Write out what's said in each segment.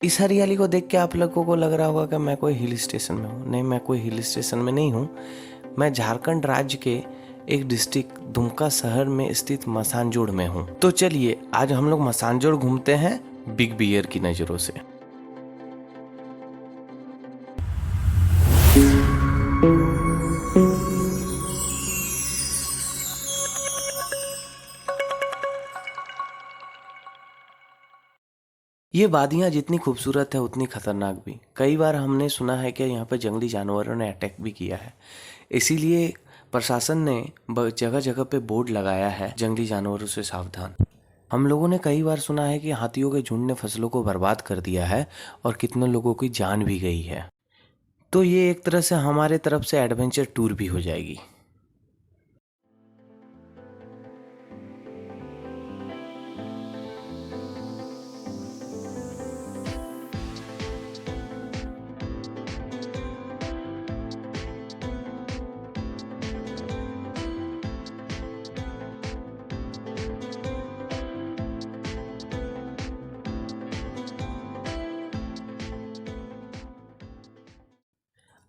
इस हरियाली को देख के आप लोगों को लग रहा होगा कि मैं कोई हिल स्टेशन में हूँ। नहीं, मैं कोई हिल स्टेशन में नहीं हूँ। मैं झारखंड राज्य के एक डिस्ट्रिक्ट दुमका शहर में स्थित मसानजोड़ में हूँ। तो चलिए आज हम लोग मसानजोड़ घूमते हैं बिग बियर की नज़रों से। ये वादियाँ जितनी खूबसूरत है उतनी खतरनाक भी। कई बार हमने सुना है कि यहाँ पर जंगली जानवरों ने अटैक भी किया है। इसीलिए प्रशासन ने जगह जगह पे बोर्ड लगाया है, जंगली जानवरों से सावधान। हम लोगों ने कई बार सुना है कि हाथियों के झुंड ने फसलों को बर्बाद कर दिया है और कितने लोगों की जान भी गई है। तो ये एक तरह से हमारे तरफ से एडवेंचर टूर भी हो जाएगी।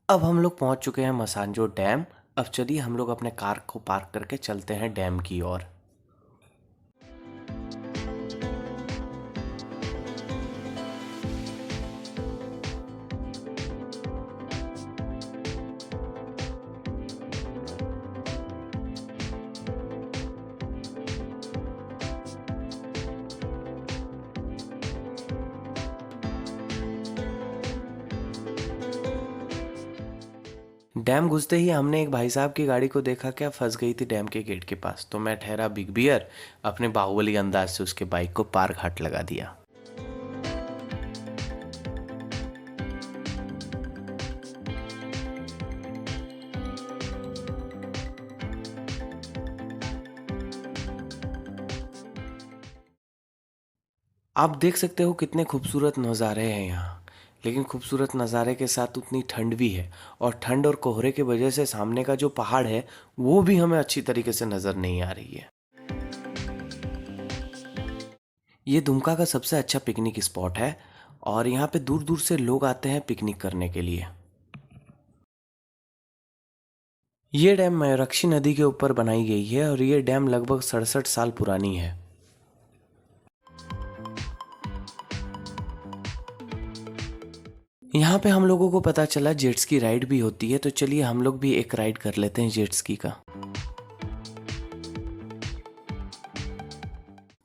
अब हम लोग पहुंच चुके हैं मसानजोड़ डैम। अब चलिए हम लोग अपने कार को पार्क करके चलते हैं डैम की ओर। डैम घुसते ही हमने एक भाई साहब की गाड़ी को देखा, क्या फंस गई थी डैम के गेट के पास। तो मैं ठहरा बिग बियर, अपने बाहुबली अंदाज से उसके बाइक को पार्क हट लगा दिया। आप देख सकते हो कितने खूबसूरत नज़ारे हैं यहाँ। लेकिन खूबसूरत नज़ारे के साथ उतनी ठंड भी है, और ठंड और कोहरे की वजह से सामने का जो पहाड़ है वो भी हमें अच्छी तरीके से नज़र नहीं आ रही है। ये दुमका का सबसे अच्छा पिकनिक स्पॉट है और यहाँ पे दूर दूर से लोग आते हैं पिकनिक करने के लिए। ये डैम मयूराक्षी नदी के ऊपर बनाई गई है और ये डैम लगभग 67 साल पुरानी है। यहाँ पे हम लोगों को पता चला जेट स्की राइड भी होती है, तो चलिए हम लोग भी एक राइड कर लेते हैं जेट स्की का।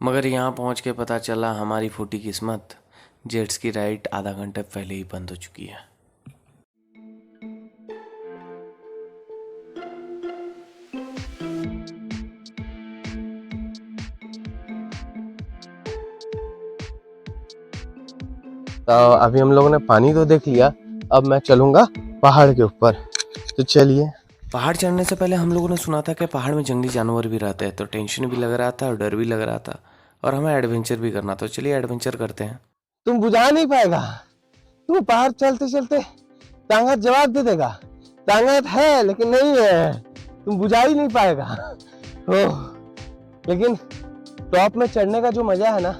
मगर यहाँ पहुँच के पता चला हमारी फूटी किस्मत, जेट स्की राइड आधा घंटे पहले ही बंद हो चुकी है। तो अभी हम लोगों ने पानी तो देख लिया, अब मैं चलूँगा पहाड़ के ऊपर। तो चलिए। पहाड़ चढ़ने से पहले हम लोगों ने सुना था कि पहाड़ में जंगली जानवर भी रहते हैं, तो टेंशन भी लग रहा था और डर भी लग रहा था, और हमें एडवेंचर भी करना। तो चलिए एडवेंचर करते हैं। तुम बुझा नहीं पाएगा, तुम पहाड़ चलते चलते तांगा जवाब दे देगा। तांगा है लेकिन नहीं है, तुम बुझा ही नहीं पाएगा। ओह, लेकिन टॉप में चढ़ने का जो मजा है ना,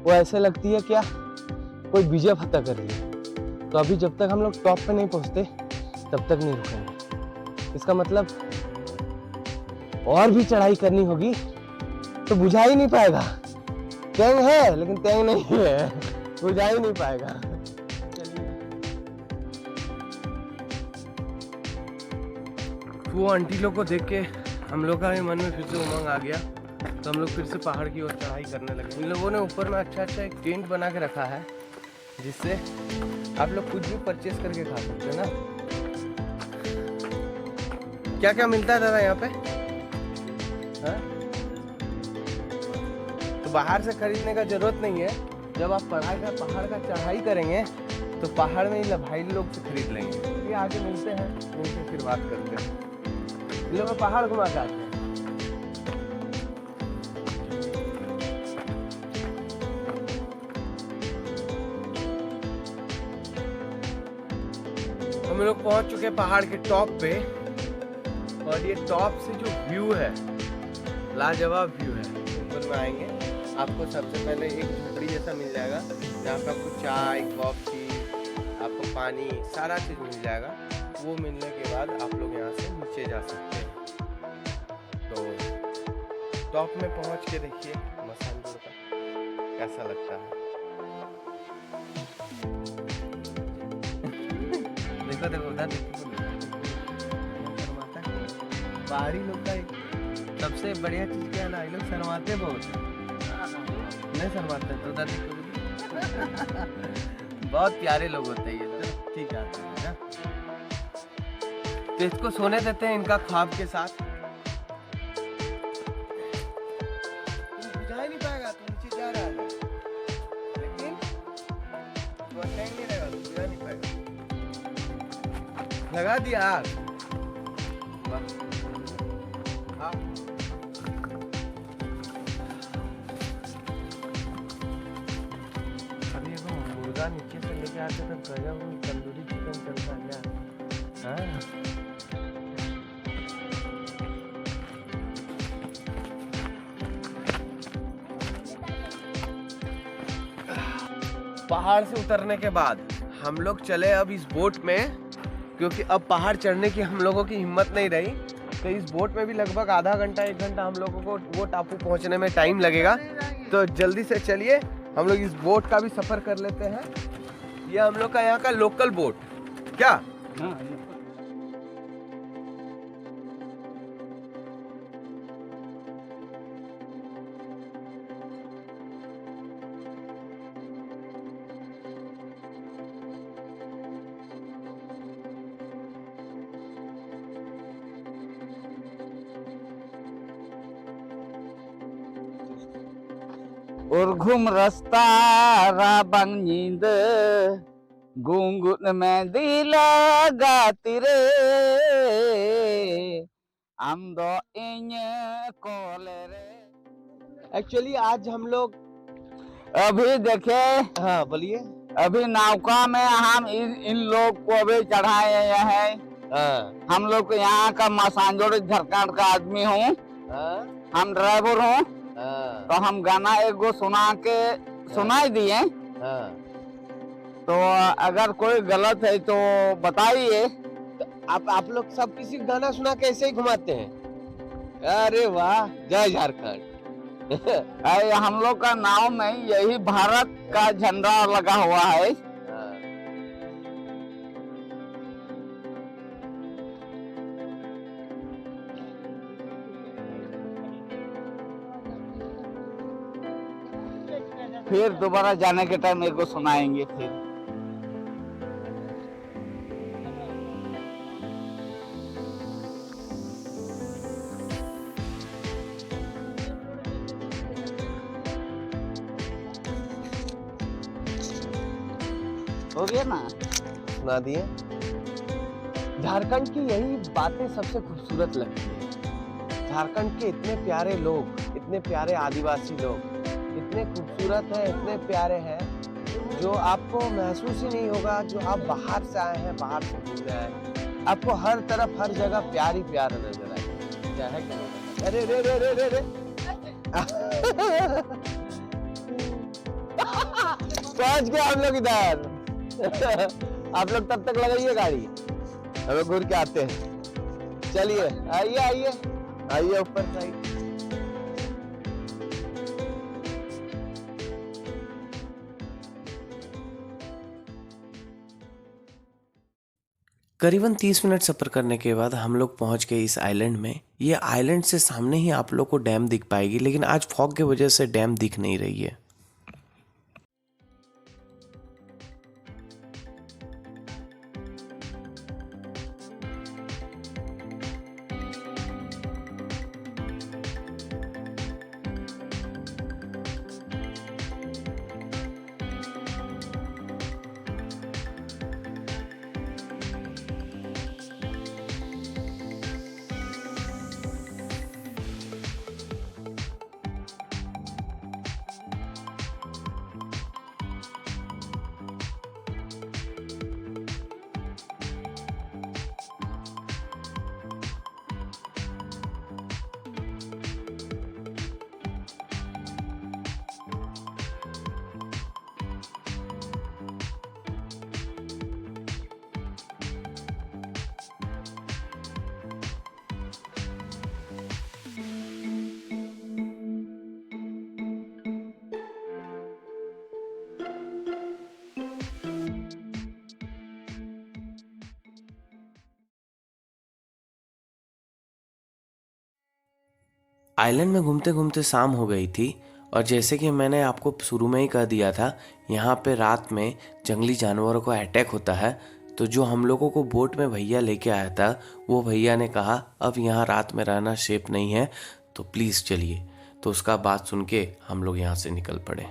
वो ऐसे लगती है क्या कोई विजय फतह कर रही है। तो अभी जब तक हम लोग टॉप पे नहीं पहुंचते तब तक नहीं रुकेंगे। इसका मतलब और भी चढ़ाई करनी होगी, तो बुझा ही नहीं पाएगा। टैंग है लेकिन टैंग नहीं है, बुझा ही नहीं पाएगा। वो आंटी लोग को देख के हम लोग का मन में फिर से उमंग आ गया, तो हम लोग फिर से पहाड़ की ओर चढ़ाई करने लगे। इन लोगों ने ऊपर में अच्छा एक टेंट बना के रखा है, जिससे आप लोग कुछ भी परचेस करके खा सकते हैं ना। क्या क्या मिलता है दादा यहाँ पे? हाँ? तो बाहर से खरीदने का जरूरत नहीं है। जब आप पहाड़ का चढ़ाई करेंगे तो पहाड़ में ही भाई लोग से खरीद लेंगे। ये आगे मिलते हैं, उनसे फिर बात करते हैं। इन लोग पहाड़ घुमा के आते हैं। हम लोग पहुंच चुके हैं पहाड़ के टॉप पे, और ये टॉप से जो व्यू है लाजवाब व्यू है। ऊपर में आएंगे आपको सबसे पहले एक झोपड़ी जैसा मिल जाएगा जहाँ पे आपको चाय, कॉफ़ी, आपको पानी, सारा चीज़ मिल जाएगा। वो मिलने के बाद आप लोग यहाँ से नीचे जा सकते हैं। तो टॉप में पहुँच के देखिए मसानपुर का कैसा लगता है। देखो देखो उधर देखो, पहाड़ी लोग का सबसे बढ़िया चीज क्या है ना, ये लोग शर्माते बहुत नहीं शर्माते तो उधर बहुत प्यारे लोग होते हैं ये लोग। ठीक है ना, तो इसको सोने देते हैं इनका ख्वाब के साथ। बुझा ही नहीं पाएगा, तू नीचे जा रहा है लेकिन वो टाइम नहीं रहेगा, बुझा नहीं पाएगा। लगा दिया आग। अभी वो मुर्गा नीचे से लेके आते तो गजब तंदूरी चिकन चलता क्या। हाँ पहाड़ से उतरने के बाद हम लोग चले अब इस बोट में, क्योंकि अब पहाड़ चढ़ने की हम लोगों की हिम्मत नहीं रही। तो इस बोट में भी लगभग आधा घंटा 1 घंटा हम लोगों को वो टापू पहुंचने में टाइम लगेगा। तो जल्दी से चलिए हम लोग इस बोट का भी सफ़र कर लेते हैं। ये हम लोग का यहाँ का लोकल बोट क्या। Urgum rasta rabang nyinde gungut medila gatire amdo inye kolere। Actually आज हम लोग अभी देखे, हाँ बोलिए। अभी नौका में हम इन लोग को अभी चढ़ाए हैं। हम लोग यहाँ का मसांजोड़ झारखंड का आदमी हूँ, हम ड्राइवर हूँ। तो हम गाना एक गो सुनाई दिए। तो अगर कोई गलत है तो बताइए। तो आप लोग सब किसी गाना सुना के ऐसे ही घुमाते हैं। अरे वाह, जय झारखंड। हम लोग का नाव में यही भारत का झंडा लगा हुआ है। फिर दोबारा जाने के टाइम मेरे को सुनाएंगे फिर। हो गया ना, सुना दिए। झारखंड की यही बातें सबसे खूबसूरत लगती है। झारखंड के इतने प्यारे लोग, इतने प्यारे आदिवासी लोग, इतने खूबसूरत हैं, इतने प्यारे हैं, जो आपको महसूस ही नहीं होगा जो आप बाहर से आए हैं, बाहर से घूमने आए हैं। आपको हर तरफ हर जगह प्यार ही प्यार नजर आएगा। क्या है क्या? अरे रे रे रे रे रे पहुंच गए हम लोग इधर। आप लोग तब तक लगाइए गाड़ी, हमें घूर के आते हैं। चलिए आइए आइए आइए ऊपर साइड। करीबन 30 मिनट सफ़र करने के बाद हम लोग पहुंच गए इस आइलैंड में। ये आइलैंड से सामने ही आप लोग को डैम दिख पाएगी, लेकिन आज फॉग की वजह से डैम दिख नहीं रही है। आइलैंड में घूमते घूमते शाम हो गई थी और जैसे कि मैंने आपको शुरू में ही कह दिया था, यहाँ पे रात में जंगली जानवरों का अटैक होता है। तो जो हम लोगों को बोट में भैया लेके आया था, वो भैया ने कहा अब यहाँ रात में रहना सेफ नहीं है, तो प्लीज़ चलिए। तो उसका बात सुन के हम लोग यहाँ से निकल पड़े।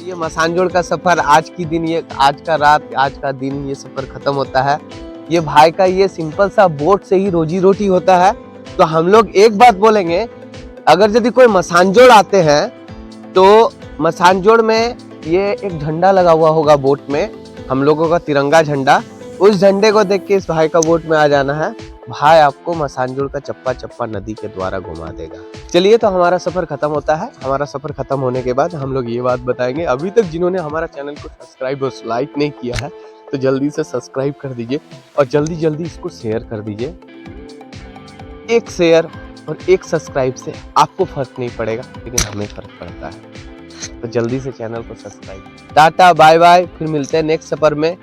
ये मसानजोड़ का सफर आज की दिन, ये आज का रात, आज का दिन, ये सफर खत्म होता है। ये भाई का ये सिंपल सा बोट से ही रोजी रोटी होता है। तो हम लोग एक बात बोलेंगे, अगर यदि कोई मसानजोड़ आते हैं तो मसानजोड़ में ये एक झंडा लगा हुआ होगा बोट में, हम लोगों का तिरंगा झंडा। उस झंडे को देख के इस भाई का बोट में आ जाना है। भाई आपको मसानजोड़ का चप्पा चप्पा नदी के द्वारा घुमा देगा। चलिए, तो हमारा सफर खत्म होता है। हमारा सफर खत्म होने के बाद हम लोग ये बात बताएंगे, अभी तक जिन्होंने हमारा चैनल को सब्सक्राइब और लाइक नहीं किया है तो जल्दी से सब्सक्राइब कर दीजिए और जल्दी जल्दी इसको शेयर कर दीजिए। एक शेयर और एक सब्सक्राइब से आपको फर्क नहीं पड़ेगा, लेकिन हमें फर्क पड़ता है। तो जल्दी से चैनल को सब्सक्राइब। टाटा बाय बाय, फिर मिलते हैं नेक्स्ट सफर में।